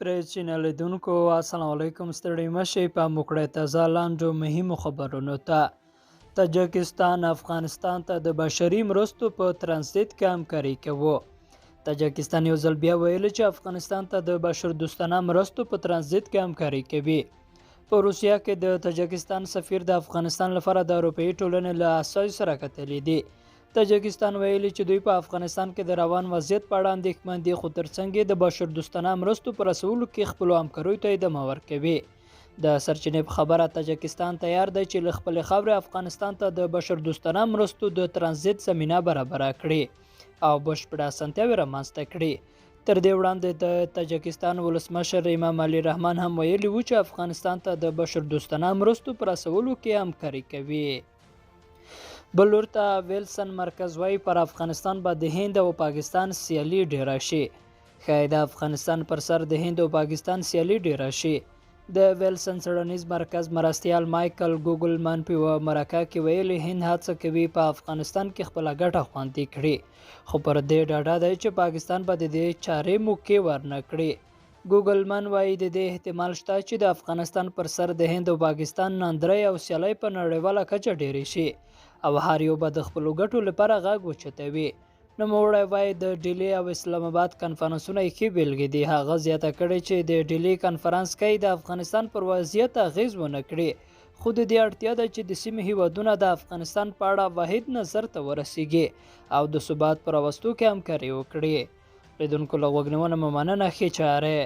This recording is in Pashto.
ایکسپریس چینل لیدونکو السلام علیکم. ستړي مشئ په موکړه تازه لاندو مهمو خبرونو ته. تاجکستان افغانستان ته د بشري مرستو په ترانزیت کې همکاري کوي. تاجکستان یو ځل بیا ویلي چې افغانستان ته د بشر دوستانه مرستو په ترانزیت کې همکاري کوي. په روسیه کې د تاجکستان سفیر د افغانستان لپاره د اروپایي ټولنې له اساسي سره کتلي دي. تاجکستان ویلي چې دوی په افغانستان کې د روان وضعیت په اړه اندېښمن دي، خو ترڅنګ د بشر دوستانه مرستو په رسولو کې خپلو همکاریو ته ادامه ورکوي. د سرچینې په خبره تاجکستان تیار دی چې له خپلې خاورې افغانستان ته د بشر دوستانه مرستو د ترانزیت زمینه برابره کړي او بشپړه اسانتیاوې رامنځته کړي. تر دې وړاندې د تاجکستان ولسمشر امام علي رحمان هم ویلي و چې افغانستان ته د بشر دوستانه مرستو په رسولو کې همکاري کوي. بل ورته ویلسن مرکز وایي پر افغانستان به د هند او پاکستان سیالي ډیره شي. ښایي د افغانستان پر سر د هند او پاکستان سیالي ډیره شي. د ویلسن څیړنیز مرکز مرستیال مایکل ګوګلمن په یوه مرکه کې ویلي هند هڅه کوي په افغانستان کې خپله ګټه خوندي کړي، خو پر دې ډاډه دی چې پاکستان به د دې چارې موقع ورنه کړي. ګوګلمن وایي د دې احتمال شته چې د افغانستان پر سر د هند او پاکستان ناندرۍ او سیالۍ په نړیواله کچه ډیرې شي او هر یو به د خپلو ګټو لپاره غږ اوچتوي. نوموړی وایي د ډیلي او اسلام آباد کنفرانسونه یې ښې بېلګې دي. هغه زیاته کړې چې د ډیلي کنفرانس کې د افغانستان پر وضعیت اغیز ونه کړي، خو د دې اړتیا ده چې د سیمې هیوادونه د افغانستان په اړه واحد نظر ته ورسیږي او د ثبات په راوستو کې همکاري وکړي. لیدونکو له غوږ نیونه مو مننه. ښې چارې.